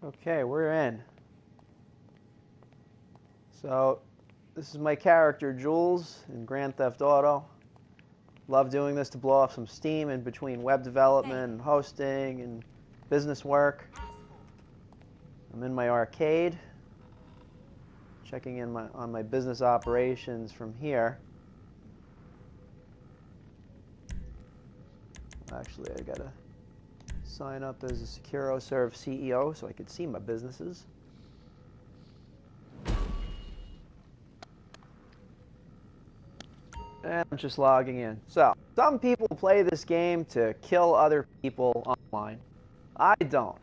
Okay, we're in. So, this is my character, Jules, in Grand Theft Auto. Love doing this to blow off some steam in between web development and hosting and business work. I'm in my arcade, checking in on my business operations from here. Actually, I gotta sign up as a SecuroServe CEO so I can see my businesses. And I'm just logging in. So, some people play this game to kill other people online. I don't.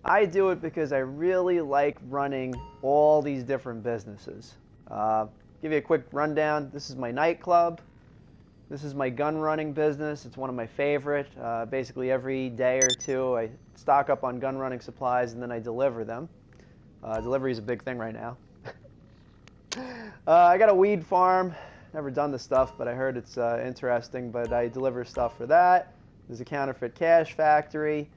I do it because I really like running all these different businesses. Give you a quick rundown. This is my nightclub. This is my gun running business. It's one of my favorite. Basically every day or two I stock up on gun running supplies and then I deliver them. Delivery is a big thing right now. I got a weed farm. Never done the stuff, but I heard it's interesting, but I deliver stuff for that. There's a counterfeit cash factory.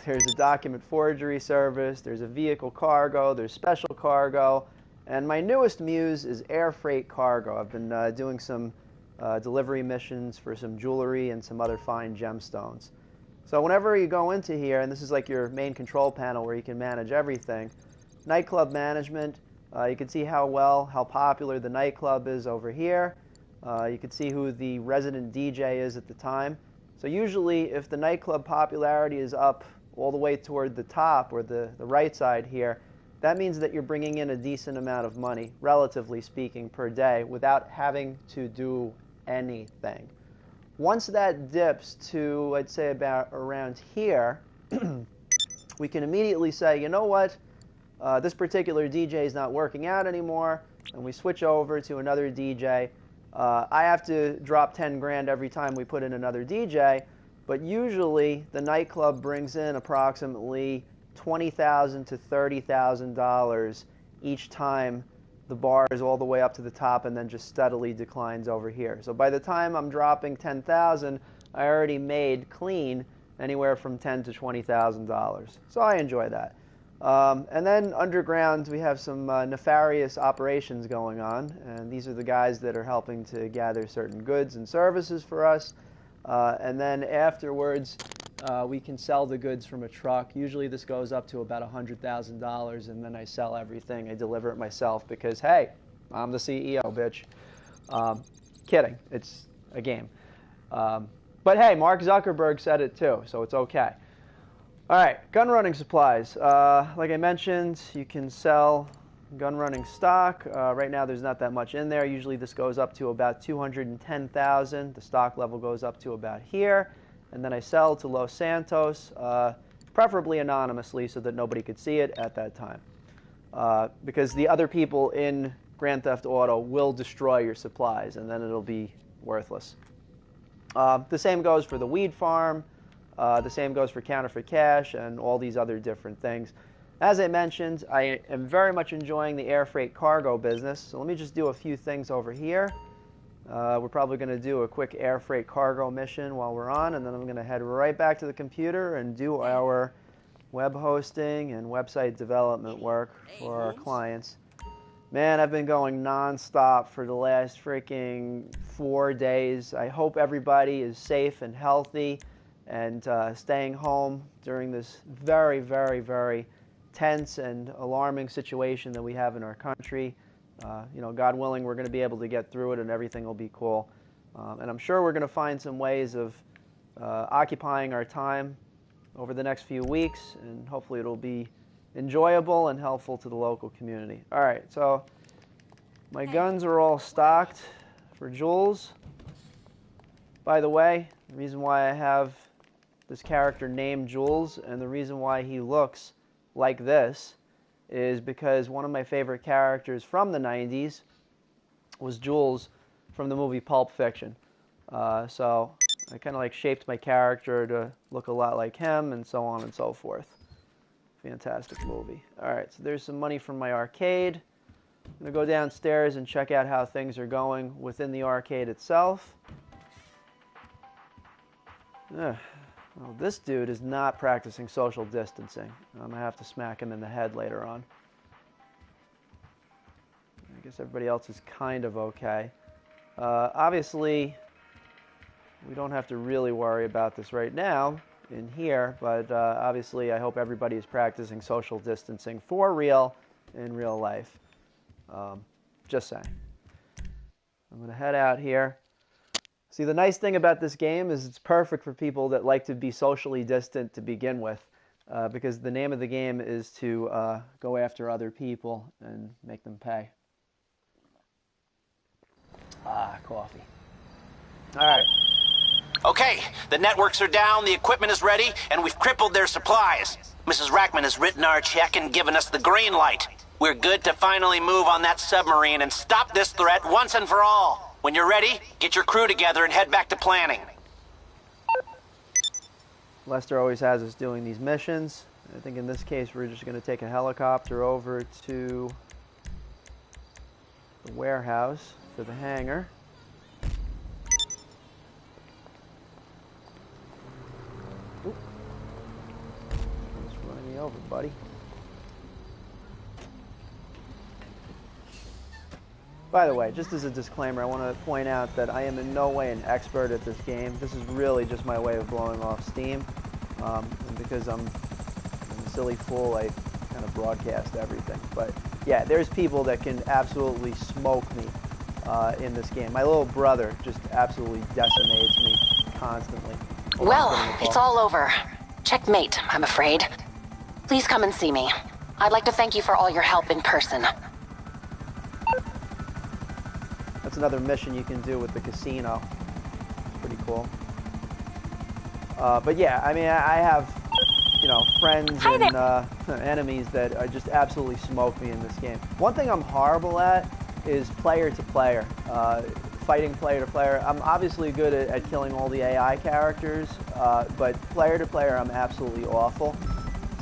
There's a document forgery service. There's a vehicle cargo. There's special cargo. And my newest muse is air freight cargo. I've been doing some delivery missions for some jewelry and some other fine gemstones. So whenever you go into here, and this is like your main control panel where you can manage everything, nightclub management, you can see how popular the nightclub is over here. You can see who the resident DJ is at the time. So usually if the nightclub popularity is up all the way toward the top or the right side here, that means that you're bringing in a decent amount of money, relatively speaking, per day without having to do anything. Once that dips to, I'd say, about around here, we can immediately say, you know what, this particular DJ is not working out anymore, and we switch over to another DJ. I have to drop 10 grand every time we put in another DJ, but usually the nightclub brings in approximately $20,000 to $30,000 each time the bar is all the way up to the top and then just steadily declines over here. So by the time I'm dropping 10,000, I already made clean anywhere from $10,000 to $20,000. So I enjoy that. And then underground, we have some nefarious operations going on, and these are the guys that are helping to gather certain goods and services for us. And then afterwards, we can sell the goods from a truck. Usually this goes up to about $100,000, and then I sell everything. I deliver it myself because, hey, I'm the CEO, bitch. Kidding. It's a game. But hey, Mark Zuckerberg said it too, so it's okay. All right, gun running supplies. Like I mentioned, you can sell gun running stock. Right now there's not that much in there. Usually this goes up to about 210,000. The stock level goes up to about here. And then I sell to Los Santos, preferably anonymously so that nobody could see it at that time. Because the other people in Grand Theft Auto will destroy your supplies and then it'll be worthless. The same goes for the weed farm. The same goes for counterfeit cash and all these other different things. As I mentioned, I am very much enjoying the air freight cargo business. So let me just do a few things over here. We're probably going to do a quick air freight cargo mission while we're on, and then I'm going to head right back to the computer and do our web hosting and website development work for our clients. Man, I've been going non-stop for the last freaking 4 days. I hope everybody is safe and healthy and staying home during this very, very, very tense and alarming situation that we have in our country. You know, God willing, we're going to be able to get through it and everything will be cool. And I'm sure we're going to find some ways of occupying our time over the next few weeks, and hopefully it'll be enjoyable and helpful to the local community. All right, so my guns are all stocked for Jules. By the way, the reason why I have this character named Jules and the reason why he looks like this is because one of my favorite characters from the 90s was Jules from the movie Pulp Fiction. So I kind of like shaped my character to look a lot like him and so on and so forth. Fantastic movie. All right, so there's some money from my arcade. I'm going to go downstairs and check out how things are going within the arcade itself. Well, this dude is not practicing social distancing. I'm going to have to smack him in the head later on. I guess everybody else is kind of okay. Obviously, we don't have to really worry about this right now in here, but obviously I hope everybody is practicing social distancing for real in real life. Just saying. I'm going to head out here. See, the nice thing about this game is it's perfect for people that like to be socially distant to begin with, because the name of the game is to go after other people and make them pay. Ah, coffee. All right. Okay, the networks are down, the equipment is ready, and we've crippled their supplies. Mrs. Rackman has written our check and given us the green light. We're good to finally move on that submarine and stop this threat once and for all. When you're ready, get your crew together and head back to planning. Lester always has us doing these missions. I think in this case we're just going to take a helicopter over to the warehouse for the hangar. Oop. Just running me over, buddy. By the way, just as a disclaimer, I want to point out that I am in no way an expert at this game. This is really just my way of blowing off steam. And because I'm a silly fool, I kind of broadcast everything. But yeah, there's people that can absolutely smoke me in this game. My little brother just absolutely decimates me constantly. Well, it's all over. Checkmate, I'm afraid. Please come and see me. I'd like to thank you for all your help in person. That's another mission you can do with the casino. It's pretty cool. But yeah, I mean, I have, you know, friends and enemies that are just absolutely smoke me in this game. One thing I'm horrible at is player to player, fighting player to player. I'm obviously good at killing all the AI characters, but player to player I'm absolutely awful.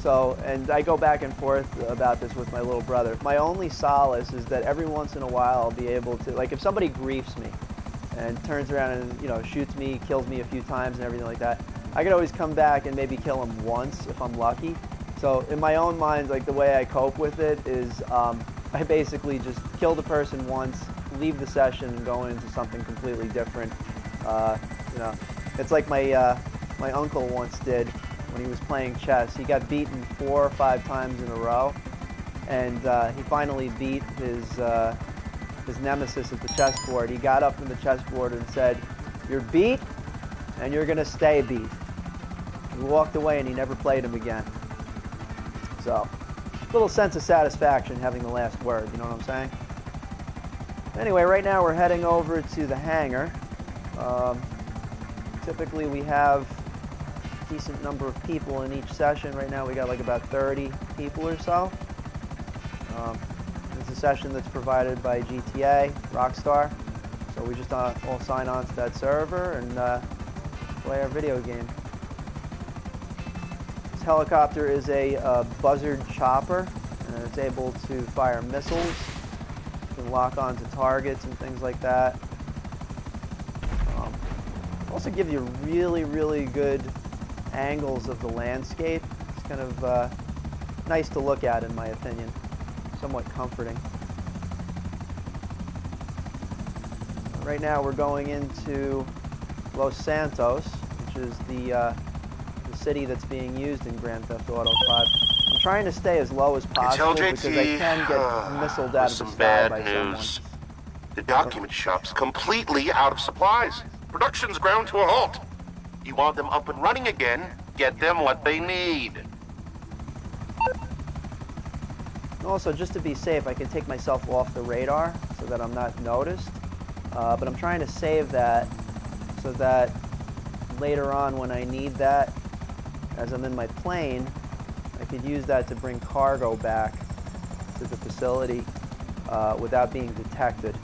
So, and I go back and forth about this with my little brother. My only solace is that every once in a while I'll be able to, like if somebody griefs me and turns around and, you know, shoots me, kills me a few times and everything like that, I can always come back and maybe kill him once if I'm lucky. So in my own mind, like the way I cope with it is I basically just kill the person once, leave the session and go into something completely different. You know, it's like my uncle once did. When he was playing chess, he got beaten 4 or 5 times in a row, and he finally beat his nemesis at the chessboard. He got up from the chessboard and said, "You're beat, and you're gonna stay beat." He walked away, and he never played him again. So, a little sense of satisfaction having the last word. You know what I'm saying? Anyway, right now we're heading over to the hangar. Typically, we have decent number of people in each session. Right now we got like about 30 people or so. It's a session that's provided by GTA, Rockstar. So we just all sign on to that server and play our video game. This helicopter is a buzzard chopper, and it's able to fire missiles. You can lock onto targets and things like that. Also give you really, really good angles of the landscape. It's kind of nice to look at, in my opinion. Somewhat comforting. Right now we're going into Los Santos, which is the city that's being used in Grand Theft Auto 5. I'm trying to stay as low as possible because I can get missiled out of the sky by someone. The document shop's completely out of supplies. Production's ground to a halt. You want them up and running again, get them what they need. Also, just to be safe, I can take myself off the radar so that I'm not noticed. But I'm trying to save that so that later on when I need that, as I'm in my plane, I could use that to bring cargo back to the facility without being detected.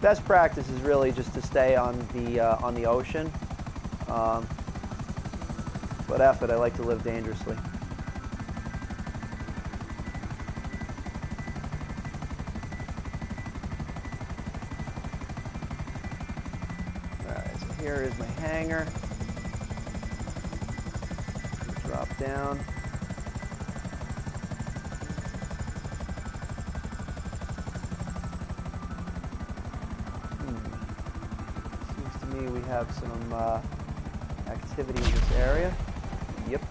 Best practice is really just to stay on the ocean. But F it, I like to live dangerously. Alright, so here is my hangar. drop down. Seems to me we have some activity in this area. Yep.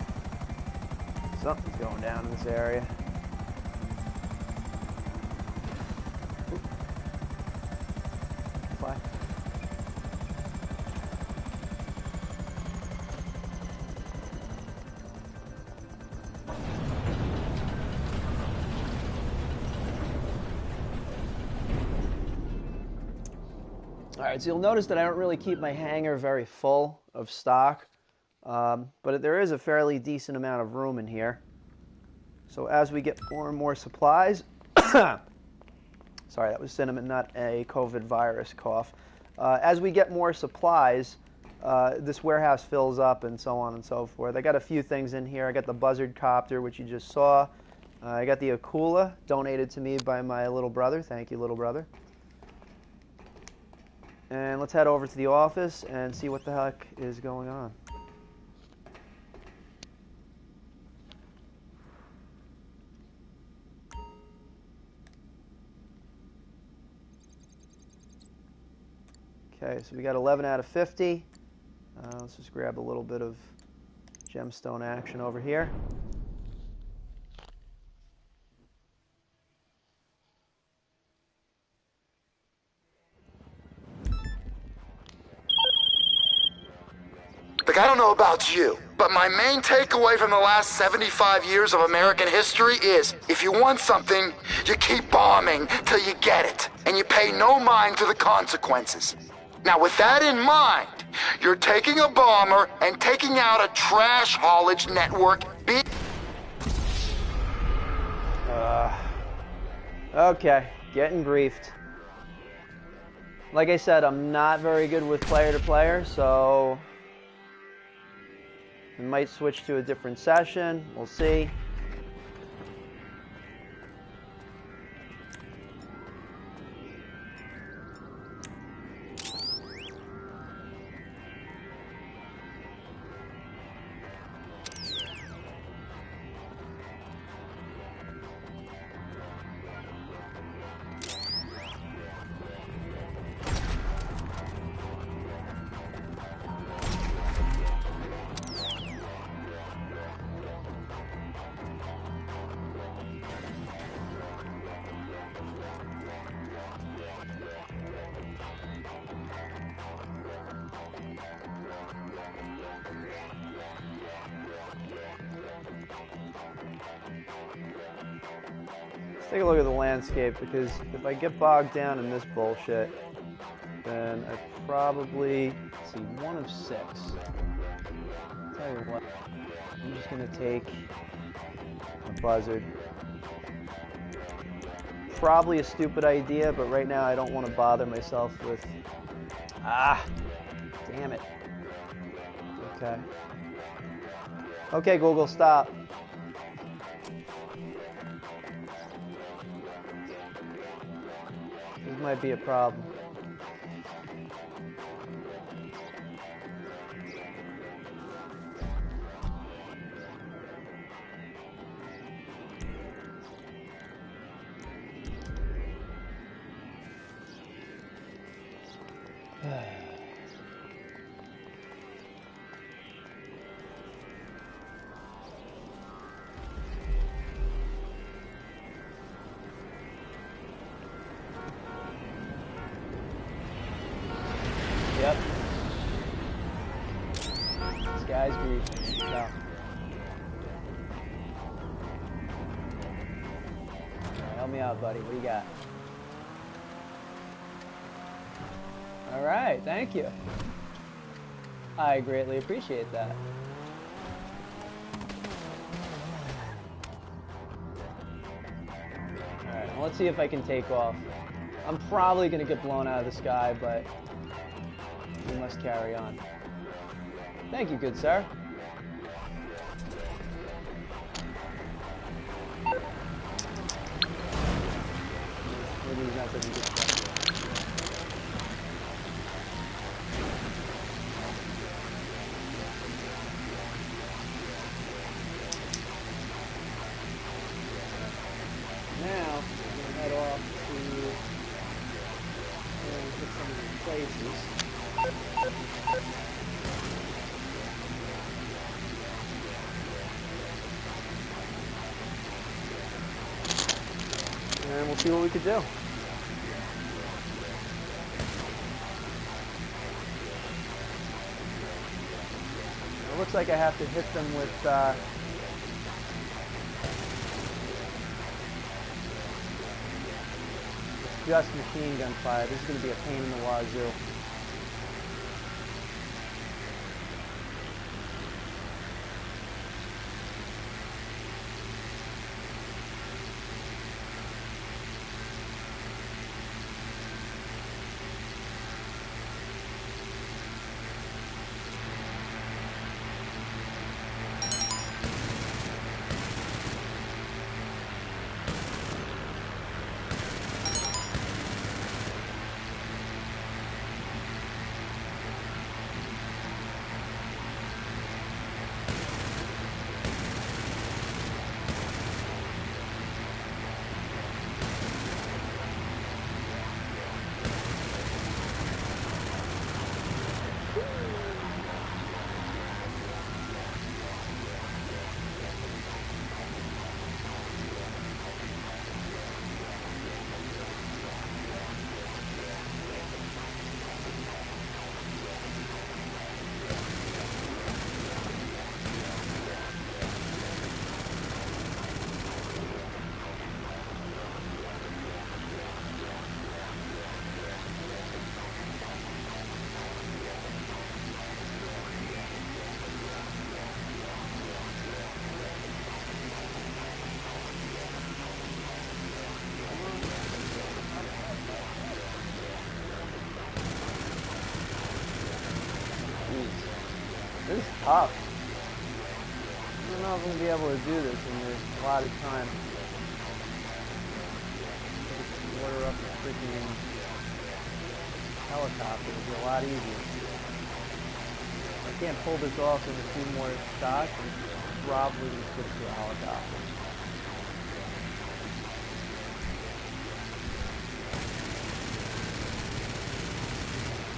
Something's going down in this area. Fly. Alright, so you'll notice that I don't really keep my hangar very full of stock, but there is a fairly decent amount of room in here. So as we get more and more supplies, sorry, that was cinnamon, not a COVID virus cough. As we get more supplies, this warehouse fills up and so on and so forth. I got a few things in here. I got the buzzard copter, which you just saw. I got the Akula, donated to me by my little brother. Thank you, little brother. And let's head over to the office and see what the heck is going on. Okay, so we got 11 out of 50. Let's just grab a little bit of gemstone action over here. Look, I don't know about you, but my main takeaway from the last 75 years of American history is, if you want something, you keep bombing till you get it, and you pay no mind to the consequences. Now, with that in mind, you're taking a bomber and taking out a trash haulage network. Okay, getting briefed. Like I said, I'm not very good with player-to-player, so we might switch to a different session. We'll see. Let's take a look at the landscape, because if I get bogged down in this bullshit, then I probably, let's see, 1 of 6. I'll tell you what, I'm just going to take a buzzard. Probably a stupid idea, but right now I don't want to bother myself with... damn it. Okay. Okay, Google, stop. This might be a problem. Yep. This guy's grief. No. Alright, help me out, buddy. What do you got? Alright, thank you. I greatly appreciate that. Alright, well, let's see if I can take off. I'm probably going to get blown out of the sky, but we must carry on. Thank you, good sir. Maybe he's not such a good shot. pieces. And we'll see what we could do. It looks like I have to hit them with just machine gun fire. This is going to be a pain in the wazoo. This is tough. I don't know if I'm going to be able to do this in a lot of time. Just order up a freaking helicopter. It'll be a lot easier. If I can't pull this off in a few more shots, I'm probably going to switch to a helicopter.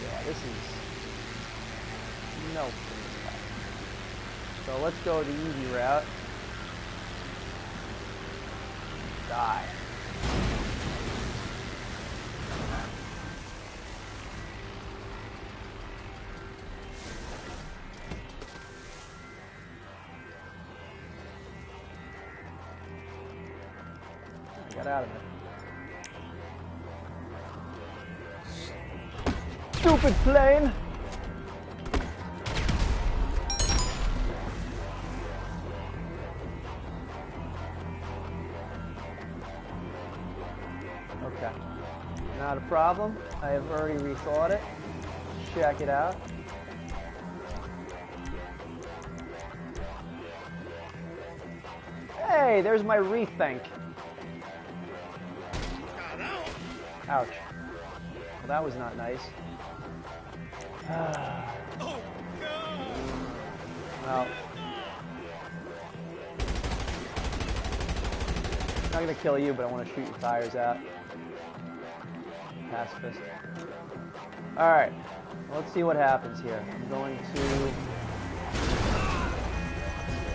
Yeah, this is no. So let's go the easy route. Die. I got out of it. Stupid plane! Okay, not a problem. I have already rethought it. Check it out. Hey, there's my rethink. Ouch. Well, that was not nice. Well, I'm not gonna kill you, but I want to shoot your tires out. Pacifist. Alright, let's see what happens here. I'm going to...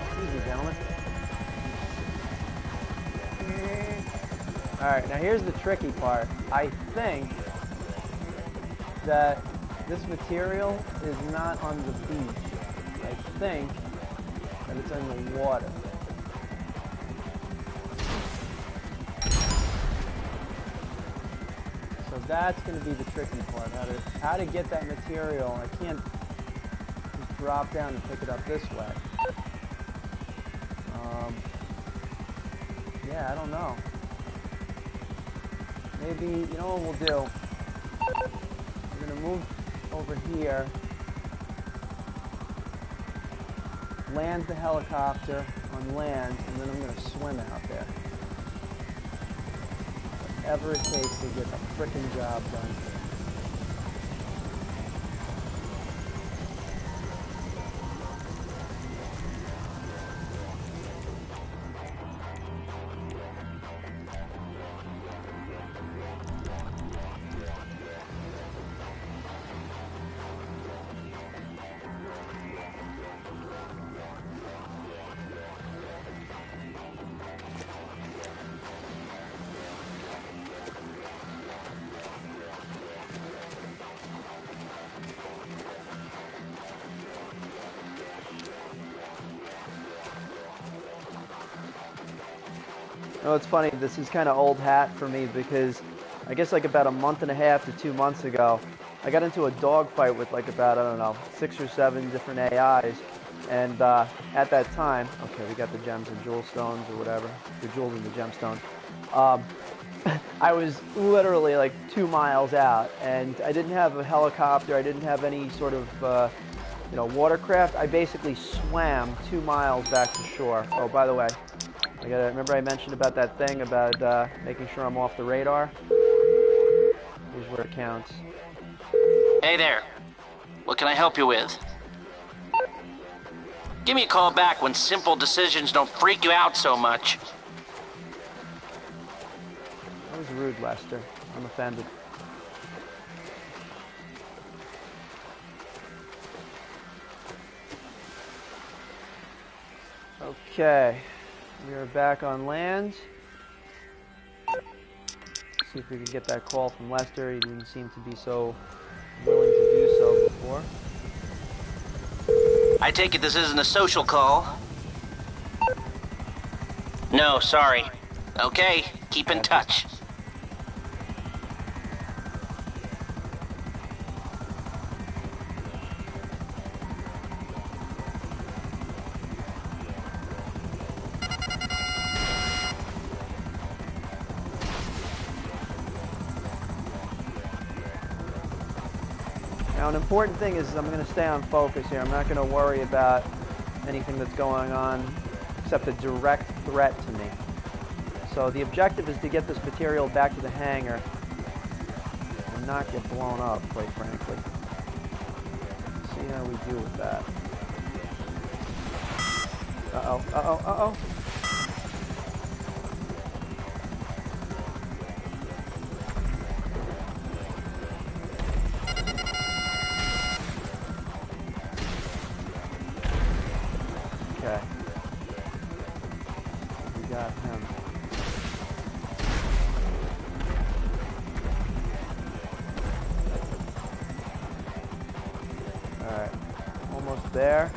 Excuse me, gentlemen. Alright, now here's the tricky part. I think that this material is not on the beach. I think that it's in the water. So that's going to be the tricky part, how to get that material. I can't just drop down and pick it up this way. Yeah, I don't know. Maybe, you know what we'll do? We're going to move over here, land the helicopter on land, and then I'm going to swim out there. Whatever it takes to get the frickin' job done. No, it's funny. This is kind of old hat for me because I guess like about a month and a half to 2 months ago, I got into a dogfight with like about, I don't know, 6 or 7 different AIs. And at that time, okay, we got the gems and jewel stones or whatever, the jewels and the gemstones. Um, I was literally like 2 miles out, and I didn't have a helicopter. I didn't have any sort of, watercraft. I basically swam 2 miles back to shore. Oh, by the way, remember I mentioned about that thing about making sure I'm off the radar? Here's where it counts. Hey there. What can I help you with? Give me a call back when simple decisions don't freak you out so much. That was rude, Lester. I'm offended. Okay, we are back on land. See if we can get that call from Lester. He didn't seem to be so willing to do so before. I take it this isn't a social call? No, sorry. Okay, keep in touch. Now, an important thing is I'm going to stay on focus here. I'm not going to worry about anything that's going on except a direct threat to me. So the objective is to get this material back to the hangar and not get blown up, quite frankly. Let's see how we do with that. Uh-oh, uh-oh, uh-oh. Okay. We got him. Alright. Almost there.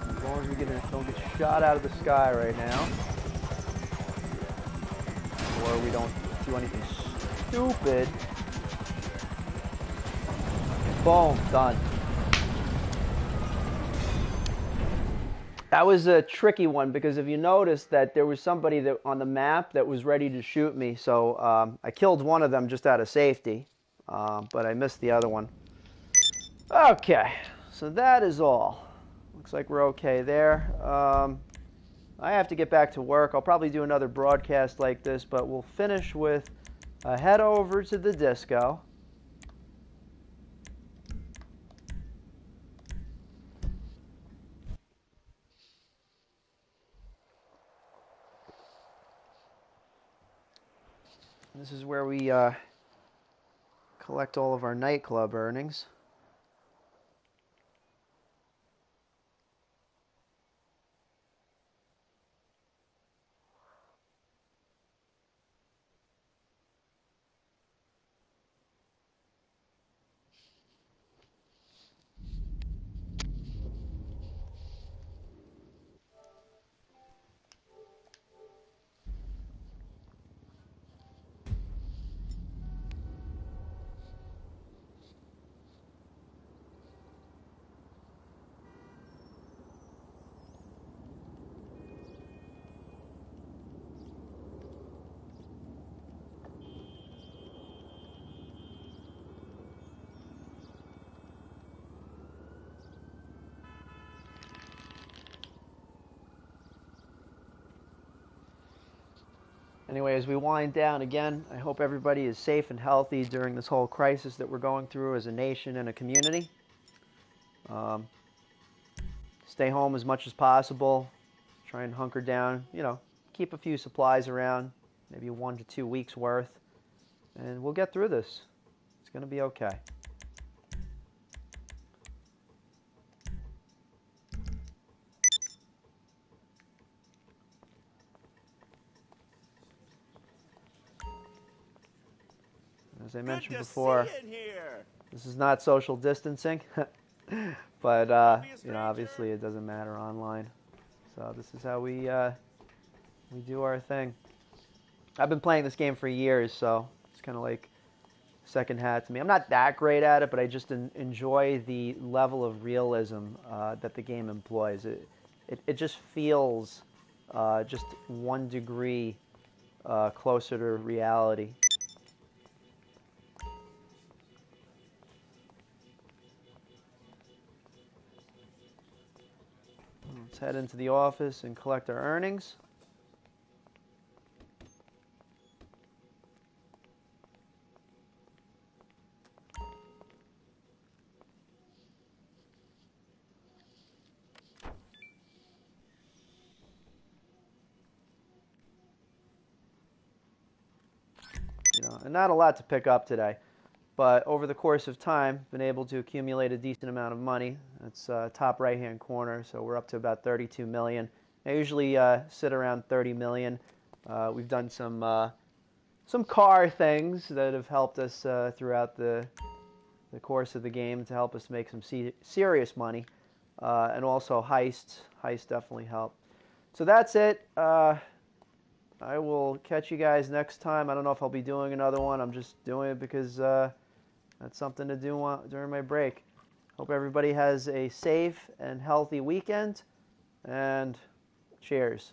As long as we don't get shot out of the sky right now. Or we don't do anything stupid. Boom. Done. That was a tricky one because if you notice that there was somebody that on the map that was ready to shoot me, so I killed one of them just out of safety, but I missed the other one. Okay, so that is all. Looks like we're okay there. I have to get back to work. I'll probably do another broadcast like this, but we'll finish with a head over to the disco. This is where we collect all of our nightclub earnings. Anyway, as we wind down again, I hope everybody is safe and healthy during this whole crisis that we're going through as a nation and a community. Stay home as much as possible. Try and hunker down, keep a few supplies around, maybe 1 to 2 weeks worth, and we'll get through this. It's going to be okay. As I mentioned before, this is not social distancing, but obviously it doesn't matter online. So this is how we do our thing. I've been playing this game for years, so it's kind of like second hat to me. I'm not that great at it, but I just enjoy the level of realism that the game employs. It just feels just 1 degree closer to reality. Let's head into the office and collect our earnings. And not a lot to pick up today, but over the course of time, been able to accumulate a decent amount of money. That's top right-hand corner, so we're up to about 32 million. I usually sit around 30 million. We've done some car things that have helped us throughout the course of the game to help us make some serious money, and also heists. Heists definitely help. So that's it. I will catch you guys next time. I don't know if I'll be doing another one. I'm just doing it because that's something to do during my break. Hope everybody has a safe and healthy weekend, and cheers.